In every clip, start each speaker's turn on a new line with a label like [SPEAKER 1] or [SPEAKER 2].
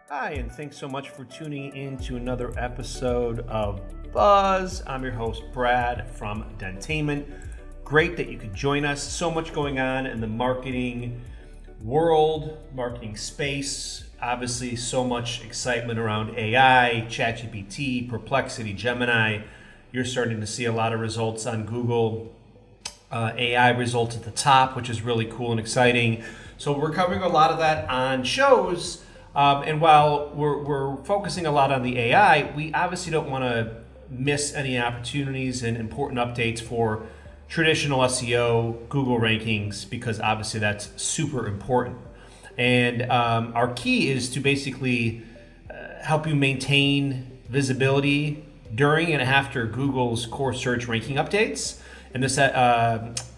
[SPEAKER 1] Hi, and thanks so much for tuning in to another episode of Buzz. I'm your host, Brad from Dentainment. Great that you could join us. So much going on in the marketing world, marketing space. Obviously, so much excitement around AI, ChatGPT, Perplexity, Gemini. You're starting to see a lot of results on Google. AI results at the top, which is really cool and exciting. So we're covering a lot of that on shows. And while we're focusing a lot on the AI, we obviously don't want to miss any opportunities and important updates for traditional SEO, Google rankings, because obviously that's super important. And our key is to basically help you maintain visibility during and after Google's core search ranking updates. And this,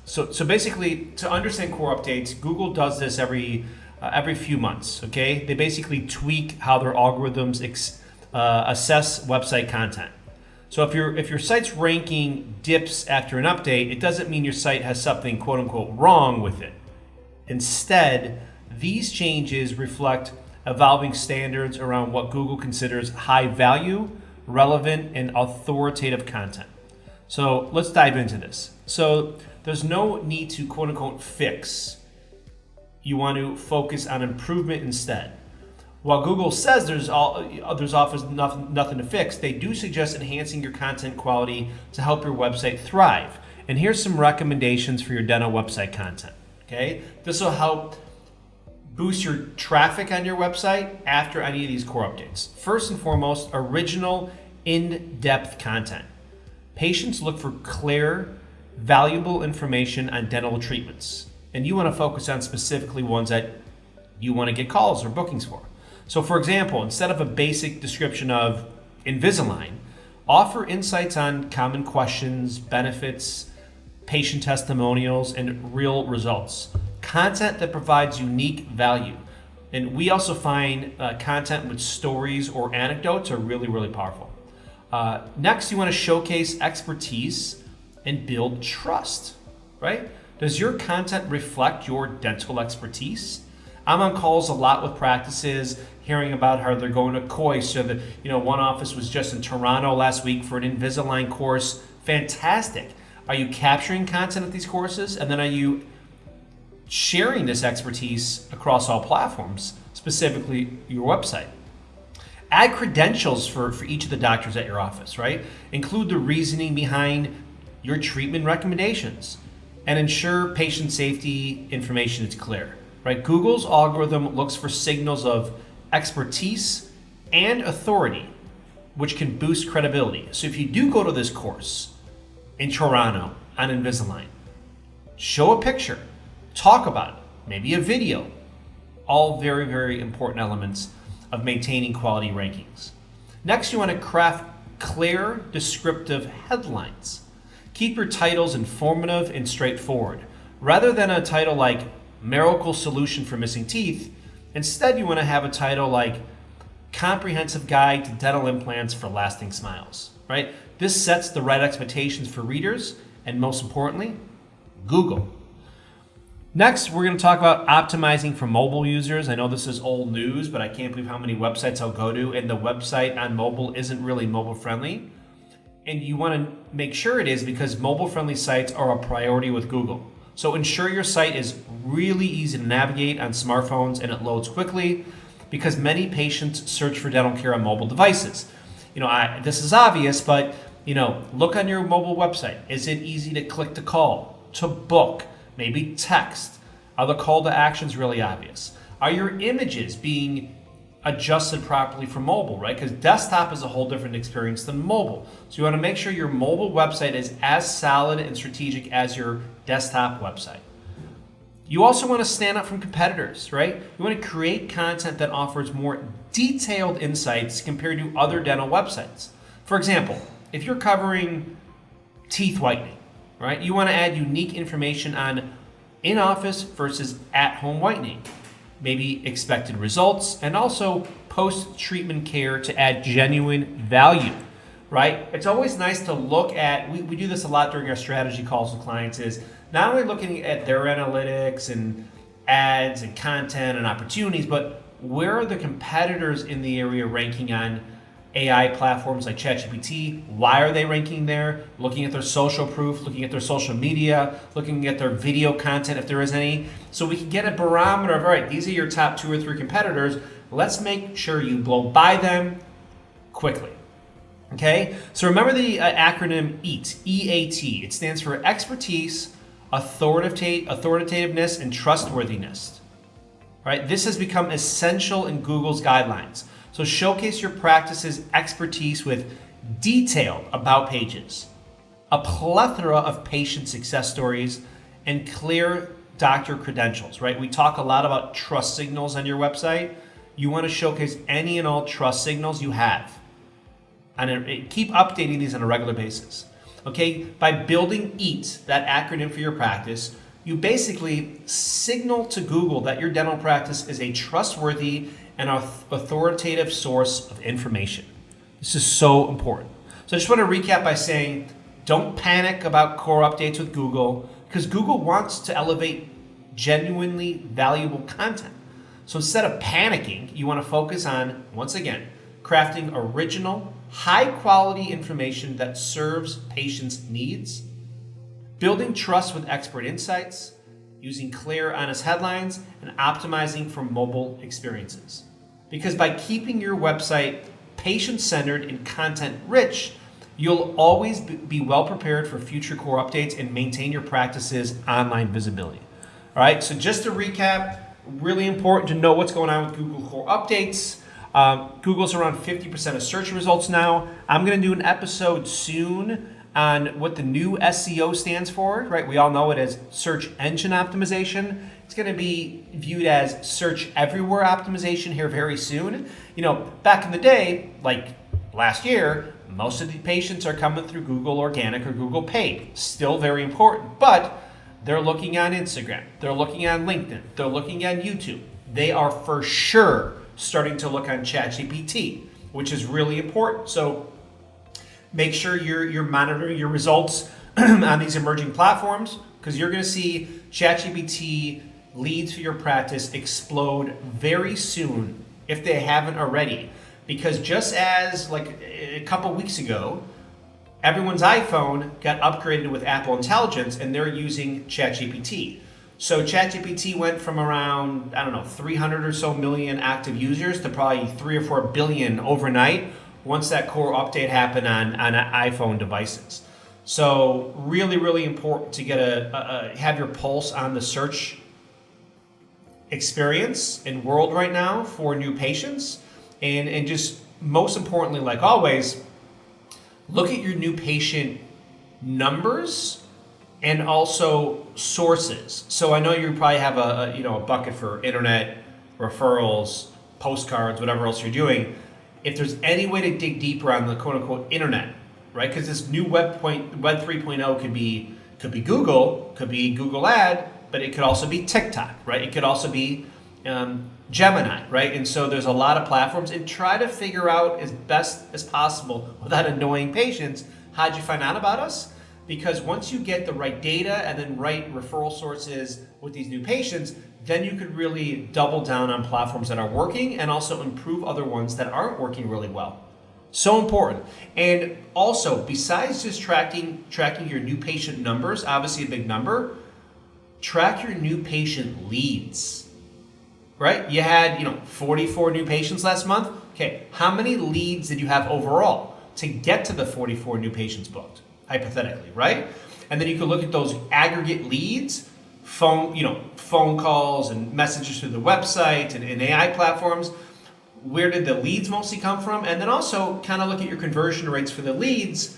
[SPEAKER 1] so basically, to understand core updates, Google does this every few months. Okay, they basically tweak how their algorithms assess website content. So if your site's ranking dips after an update, it doesn't mean your site has something quote unquote wrong with it. Instead, these changes reflect evolving standards around what Google considers high value, relevant, and authoritative content. So let's dive into this. So there's no need to quote unquote fix. You want to focus on improvement instead. While Google says there's often nothing to fix, they do suggest enhancing your content quality to help your website thrive. And here's some recommendations for your dental website content. Okay, this will help boost your traffic on your website after any of these core updates. First and foremost, original, in-depth content. Patients look for clear, valuable information on dental treatments, and you want to focus on specifically ones that you want to get calls or bookings for. So for example, instead of a basic description of Invisalign, offer insights on common questions, benefits, patient testimonials, and real results. Content that provides unique value. And we also find content with stories or anecdotes are really, really powerful. Next, you want to showcase expertise and build trust, right? Does your content reflect your dental expertise? I'm on calls a lot with practices, hearing about how they're going to COI. So that, one office was just in Toronto last week for an Invisalign course. Fantastic. Are you capturing content at these courses? And then are you sharing this expertise across all platforms, specifically your website? Add credentials for each of the doctors at your office, right? Include the reasoning behind your treatment recommendations and ensure patient safety information is clear, right? Google's algorithm looks for signals of expertise and authority, which can boost credibility. So if you do go to this course in Toronto on Invisalign, show a picture, talk about it, maybe a video, all very, very important elements of maintaining quality rankings. Next, you want to craft clear, descriptive headlines. Keep your titles informative and straightforward. Rather than a title like Miracle Solution for Missing Teeth, instead you want to have a title like Comprehensive Guide to Dental Implants for Lasting Smiles, right? This sets the right expectations for readers and, most importantly, Google. Next, we're going to talk about optimizing for mobile users. I know this is old news, but I can't believe how many websites I'll go to, and the website on mobile isn't really mobile friendly. And you want to make sure it is, because mobile friendly sites are a priority with Google. So ensure your site is really easy to navigate on smartphones and it loads quickly, because many patients search for dental care on mobile devices. This is obvious, but look on your mobile website. Is it easy to click to call, to book? Maybe text. Are the call to actions really obvious? Are your images being adjusted properly for mobile, right? Because desktop is a whole different experience than mobile. So you want to make sure your mobile website is as solid and strategic as your desktop website. You also want to stand out from competitors, right? You want to create content that offers more detailed insights compared to other dental websites. For example, if you're covering teeth whitening, right? You want to add unique information on in-office versus at-home whitening, maybe expected results, and also post-treatment care to add genuine value, right? It's always nice to look at, we do this a lot during our strategy calls with clients, is not only looking at their analytics and ads and content and opportunities, but where are the competitors in the area ranking on AI platforms like ChatGPT? Why are they ranking there? Looking at their social proof, looking at their social media, looking at their video content if there is any. So we can get a barometer of, all right, these are your top 2 or 3 competitors. Let's make sure you blow by them quickly. Okay, so remember the acronym EAT, E-A-T. It stands for expertise, authoritativeness, and trustworthiness. Right? This has become essential in Google's guidelines. So showcase your practice's expertise with detailed about pages, a plethora of patient success stories, and clear doctor credentials, right? We talk a lot about trust signals on your website. You want to showcase any and all trust signals you have. And keep updating these on a regular basis. Okay, by building EAT, that acronym for your practice, you basically signal to Google that your dental practice is a trustworthy and authoritative source of information. This is so important. So I just want to recap by saying, don't panic about core updates with Google, because Google wants to elevate genuinely valuable content. So instead of panicking, you want to focus on, once again, crafting original, high-quality information that serves patients' needs, building trust with expert insights, using clear, honest headlines, and optimizing for mobile experiences. Because by keeping your website patient-centered and content-rich, you'll always be well-prepared for future core updates and maintain your practice's online visibility. All right, so just to recap, really important to know what's going on with Google core updates. Google's around 50% of search results now. I'm going to do an episode soon on what the new SEO stands for, right? We all know it as search engine optimization. It's going to be viewed as search everywhere optimization here very soon. You know, back in the day, like last year, most of the patients are coming through Google Organic or Google Paid. Still very important, but they're looking on Instagram. They're looking on LinkedIn. They're looking on YouTube. They are for sure starting to look on ChatGPT, which is really important. So make sure you're monitoring your results on these emerging platforms, because you're going to see ChatGPT leads for your practice explode very soon if they haven't already. Because just as like a couple weeks ago, everyone's iPhone got upgraded with Apple Intelligence and they're using ChatGPT. So ChatGPT went from around, 300 or so million active users to probably 3 or 4 billion overnight once that core update happened on iPhone devices. So really, really important to get have your pulse on the search experience and world right now for new patients. And just most importantly, like always, look at your new patient numbers and also sources. So I know you probably have a bucket for internet, referrals, postcards, whatever else you're doing. If there's any way to dig deeper on the quote unquote internet, right? Because this new Web 3.0 could be Google, could be Google Ad, but it could also be TikTok, right? It could also be Gemini, right? And so there's a lot of platforms, and try to figure out as best as possible without annoying patients, how'd you find out about us? Because once you get the right data and then right referral sources with these new patients, then you could really double down on platforms that are working and also improve other ones that aren't working really well. So important. And also, besides just tracking your new patient numbers, obviously a big number, track your new patient leads, right? You had 44 new patients last month. Okay, how many leads did you have overall to get to the 44 new patients booked? Hypothetically, right? And then you could look at those aggregate leads, phone calls and messages through the website and AI platforms. Where did the leads mostly come from? And then also kind of look at your conversion rates for the leads.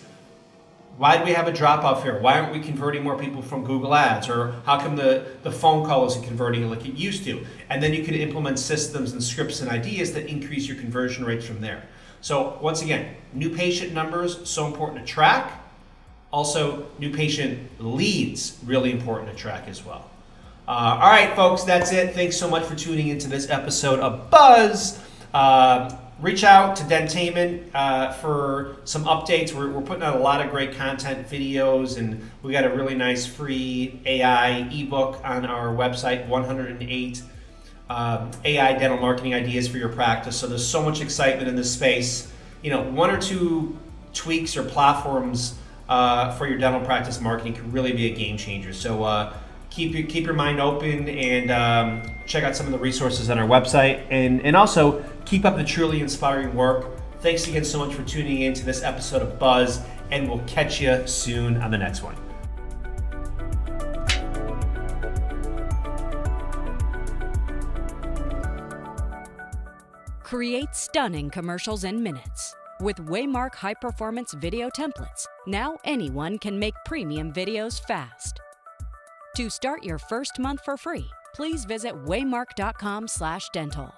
[SPEAKER 1] Why do we have a drop off here? Why aren't we converting more people from Google Ads? Or how come the phone call isn't converting like it used to? And then you could implement systems and scripts and ideas that increase your conversion rates from there. So once again, new patient numbers, so important to track. Also, new patient leads, really important to track as well. All right, folks, that's it. Thanks so much for tuning into this episode of Buzz. Reach out to Dentainment for some updates. We're putting out a lot of great content, videos, and we got a really nice free AI ebook on our website, 108 AI dental marketing ideas for your practice. So there's so much excitement in this space. One or two tweaks or platforms for your dental practice marketing could really be a game changer. So keep your mind open and check out some of the resources on our website, and also keep up the truly inspiring work. Thanks again so much for tuning in to this episode of Buzz, and we'll catch you soon on the next one.
[SPEAKER 2] Create stunning commercials in minutes. With Waymark high-performance video templates, now anyone can make premium videos fast. To start your first month for free, please visit waymark.com/dental.